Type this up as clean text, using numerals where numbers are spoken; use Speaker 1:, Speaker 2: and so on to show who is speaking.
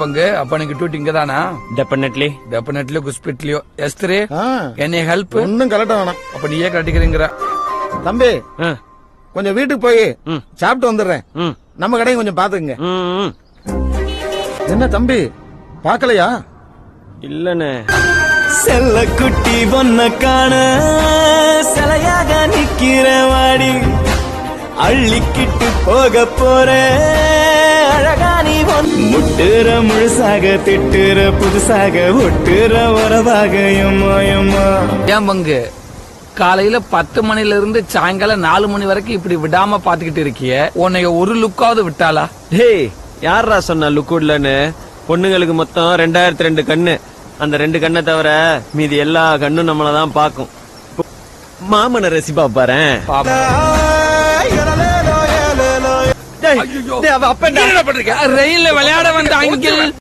Speaker 1: பங்கு அப்பனுக்கு duty இங்கதானா? Definitely குஸ்பிட்லியோ Shastri என்னை ஹெல்ப்
Speaker 2: ஒன்னும் கரெக்டா வேணாம்.
Speaker 1: அப்ப நீயே கட்டிக்கிறீங்கிற
Speaker 2: தம்பி கொஞ்சம் வீட்டுக்கு போய் சாப்பிட்டு வந்துடுறேன். நம்ம கடையும் கொஞ்சம் பாத்துக்குங்க. என்ன தம்பி பாக்கலையா?
Speaker 3: இல்லனே செல்ல குட்டி பொண்ண காண சிலையாக நிக்கிற வாடி அள்ளிக்கிட்டு போக போற அழகா நீ முட்டுற முழுசாக திட்டுற புதுசாக ஒட்டுற உறவாக
Speaker 1: ஏன் பங்கு காலையில 10 மணில இருந்து சாயங்காலம் 4 மணி வரைக்கும் இப்படி விடாம பாத்துக்கிட்டு இருக்கிய, உன்னைய ஒரு லுக்காவது விட்டாளா?
Speaker 3: டேய் யாரா சொன்னா லுக் விடலன்னு? பொண்ணுங்களுக்கு மொத்தம் 2002 கண்ணு. அந்த 2 கண்ணை தவிர மீதி எல்லா கண்ணும் நம்மளதான் பாக்கும். மாமன ரசிப்பா பாரு.
Speaker 1: ரயில்ல விளையாட வந்த அங்கிள்